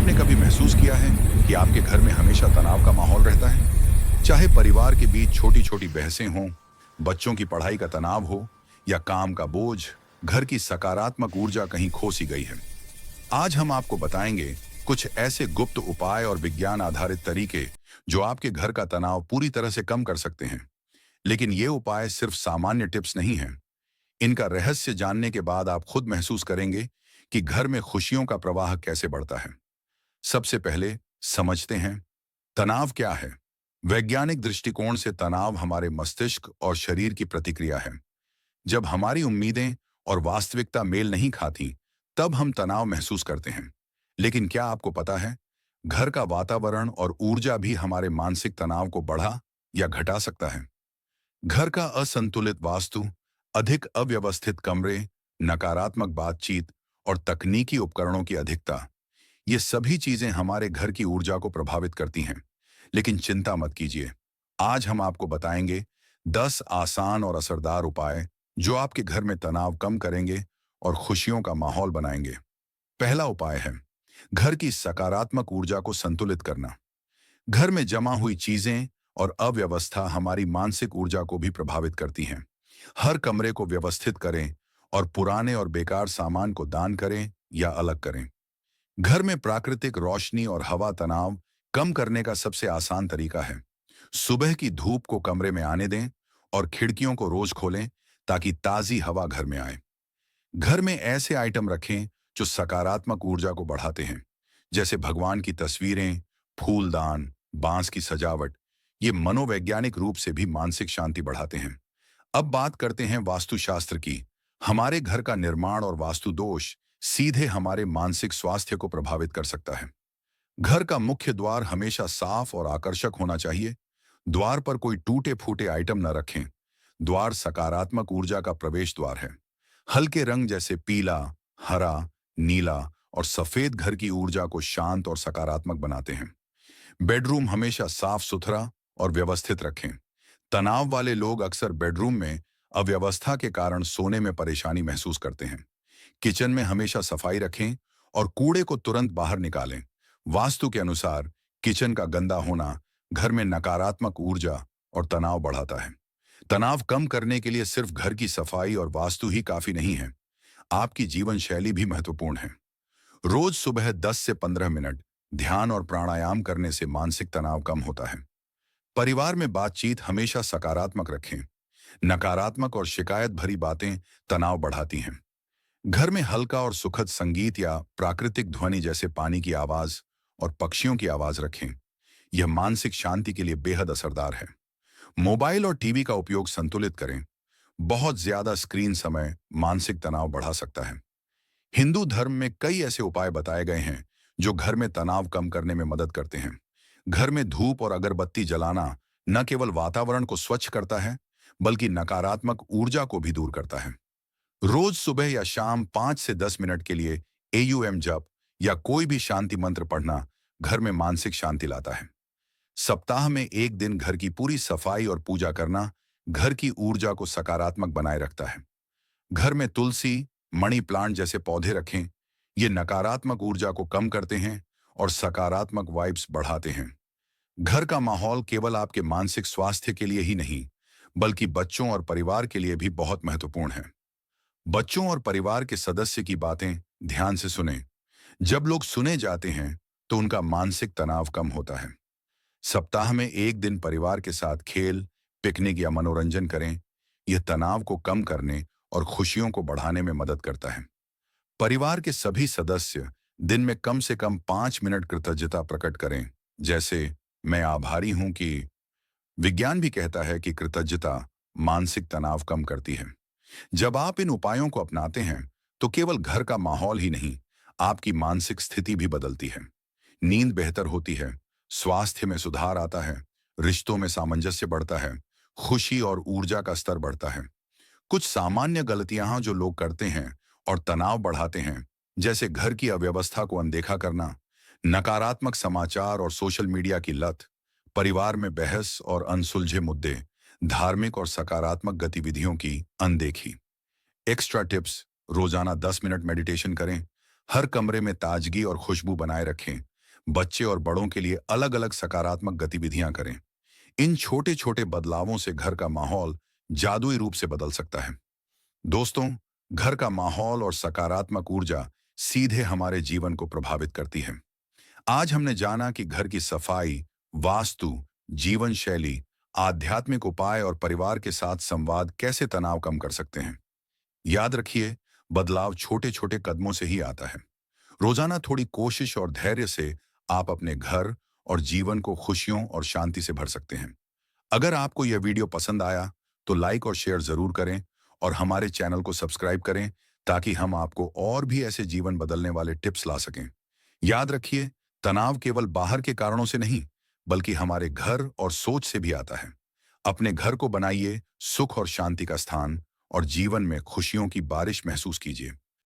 आपने कभी महसूस किया है कि आपके घर में हमेशा तनाव का माहौल रहता है? चाहे परिवार के बीच छोटी छोटी बहसें हों, बच्चों की पढ़ाई का तनाव हो या काम का बोझ, घर की सकारात्मक ऊर्जा कहीं खो सी गई है। आज हम आपको बताएंगे कुछ ऐसे गुप्त उपाय और विज्ञान आधारित तरीके जो आपके घर का तनाव पूरी तरह से कम कर सकते हैं। लेकिन ये उपाय सिर्फ सामान्य टिप्स नहीं हैं। इनका रहस्य जानने के बाद आप खुद महसूस करेंगे कि घर में खुशियों का प्रवाह कैसे बढ़ता है। सबसे पहले समझते हैं तनाव क्या है। वैज्ञानिक दृष्टिकोण से तनाव हमारे मस्तिष्क और शरीर की प्रतिक्रिया है। जब हमारी उम्मीदें और वास्तविकता मेल नहीं खाती, तब हम तनाव महसूस करते हैं। लेकिन क्या आपको पता है, घर का वातावरण और ऊर्जा भी हमारे मानसिक तनाव को बढ़ा या घटा सकता है। घर का असंतुलित वास्तु, अधिक अव्यवस्थित कमरे, नकारात्मक बातचीत और तकनीकी उपकरणों की अधिकता, ये सभी चीजें हमारे घर की ऊर्जा को प्रभावित करती हैं। लेकिन चिंता मत कीजिए, आज हम आपको बताएंगे 10 आसान और असरदार उपाय जो आपके घर में तनाव कम करेंगे और खुशियों का माहौल बनाएंगे। पहला उपाय है घर की सकारात्मक ऊर्जा को संतुलित करना। घर में जमा हुई चीजें और अव्यवस्था हमारी मानसिक ऊर्जा को भी प्रभावित करती हैं। हर कमरे को व्यवस्थित करें और पुराने और बेकार सामान को दान करें या अलग करें। घर में प्राकृतिक रोशनी और हवा तनाव कम करने का सबसे आसान तरीका है। सुबह की धूप को कमरे में आने दें और खिड़कियों को रोज खोलें ताकि ताजी हवा घर में आए। घर में ऐसे आइटम रखें जो सकारात्मक ऊर्जा को बढ़ाते हैं, जैसे भगवान की तस्वीरें, फूलदान, बांस की सजावट। ये मनोवैज्ञानिक रूप से भी मानसिक शांति बढ़ाते हैं। अब बात करते हैं वास्तुशास्त्र की। हमारे घर का निर्माण और वास्तु दोष सीधे हमारे मानसिक स्वास्थ्य को प्रभावित कर सकता है। घर का मुख्य द्वार हमेशा साफ और आकर्षक होना चाहिए। द्वार पर कोई टूटे फूटे आइटम न रखें। द्वार सकारात्मक ऊर्जा का प्रवेश द्वार है। हल्के रंग जैसे पीला, हरा, नीला और सफेद घर की ऊर्जा को शांत और सकारात्मक बनाते हैं। बेडरूम हमेशा साफ सुथरा और व्यवस्थित रखें। तनाव वाले लोग अक्सर बेडरूम में अव्यवस्था के कारण सोने में परेशानी महसूस करते हैं। किचन में हमेशा सफाई रखें और कूड़े को तुरंत बाहर निकालें। वास्तु के अनुसार किचन का गंदा होना घर में नकारात्मक ऊर्जा और तनाव बढ़ाता है। तनाव कम करने के लिए सिर्फ घर की सफाई और वास्तु ही काफी नहीं है, आपकी जीवन शैली भी महत्वपूर्ण है। रोज सुबह 10 से 15 मिनट ध्यान और प्राणायाम करने से मानसिक तनाव कम होता है। परिवार में बातचीत हमेशा सकारात्मक रखें। नकारात्मक और शिकायत भरी बातें तनाव बढ़ाती हैं। घर में हल्का और सुखद संगीत या प्राकृतिक ध्वनि जैसे पानी की आवाज और पक्षियों की आवाज रखें। यह मानसिक शांति के लिए बेहद असरदार है। मोबाइल और टीवी का उपयोग संतुलित करें। बहुत ज्यादा स्क्रीन समय मानसिक तनाव बढ़ा सकता है। हिंदू धर्म में कई ऐसे उपाय बताए गए हैं जो घर में तनाव कम करने में मदद करते हैं। घर में धूप और अगरबत्ती जलाना न केवल वातावरण को स्वच्छ करता है, बल्कि नकारात्मक ऊर्जा को भी दूर करता है। रोज सुबह या शाम 5 से 10 मिनट के लिए AUM जप या कोई भी शांति मंत्र पढ़ना घर में मानसिक शांति लाता है। सप्ताह में एक दिन घर की पूरी सफाई और पूजा करना घर की ऊर्जा को सकारात्मक बनाए रखता है। घर में तुलसी, मनी प्लांट जैसे पौधे रखें। ये नकारात्मक ऊर्जा को कम करते हैं और सकारात्मक वाइब्स बढ़ाते हैं। घर का माहौल केवल आपके मानसिक स्वास्थ्य के लिए ही नहीं, बल्कि बच्चों और परिवार के लिए भी बहुत महत्वपूर्ण है। बच्चों और परिवार के सदस्य की बातें ध्यान से सुनें। जब लोग सुने जाते हैं तो उनका मानसिक तनाव कम होता है। सप्ताह में एक दिन परिवार के साथ खेल, पिकनिक या मनोरंजन करें। यह तनाव को कम करने और खुशियों को बढ़ाने में मदद करता है। परिवार के सभी सदस्य दिन में कम से कम 5 मिनट कृतज्ञता प्रकट करें, जैसे मैं आभारी हूं कि। विज्ञान भी कहता है कि कृतज्ञता मानसिक तनाव कम करती है। जब आप इन उपायों को अपनाते हैं तो केवल घर का माहौल ही नहीं, आपकी मानसिक स्थिति भी बदलती है। नींद बेहतर होती है, स्वास्थ्य में सुधार आता है, रिश्तों में सामंजस्य बढ़ता है, खुशी और ऊर्जा का स्तर बढ़ता है। कुछ सामान्य गलतियां जो लोग करते हैं और तनाव बढ़ाते हैं, जैसे घर की अव्यवस्था को अनदेखा करना, नकारात्मक समाचार और सोशल मीडिया की लत, परिवार में बहस और अनसुलझे मुद्दे, धार्मिक और सकारात्मक गतिविधियों की अनदेखी। एक्स्ट्रा टिप्स: रोजाना 10 मिनट मेडिटेशन करें। हर कमरे में ताजगी और खुशबू बनाए रखें। बच्चे और बड़ों के लिए अलग अलग सकारात्मक गतिविधियां करें। इन छोटे छोटे बदलावों से घर का माहौल जादुई रूप से बदल सकता है। दोस्तों, घर का माहौल और सकारात्मक ऊर्जा सीधे हमारे जीवन को प्रभावित करती है। आज हमने जाना कि घर की सफाई, वास्तु, जीवन शैली, आध्यात्मिक उपाय और परिवार के साथ संवाद कैसे तनाव कम कर सकते हैं। याद रखिए, बदलाव छोटे छोटे कदमों से ही आता है। रोजाना थोड़ी कोशिश और धैर्य से आप अपने घर और जीवन को खुशियों और शांति से भर सकते हैं। अगर आपको यह वीडियो पसंद आया तो लाइक और शेयर जरूर करें और हमारे चैनल को सब्सक्राइब करें ताकि हम आपको और भी ऐसे जीवन बदलने वाले टिप्स ला सकें। याद रखिए, तनाव केवल बाहर के कारणों से नहीं, बल्कि हमारे घर और सोच से भी आता है। अपने घर को बनाइए सुख और शांति का स्थान और जीवन में खुशियों की बारिश महसूस कीजिए।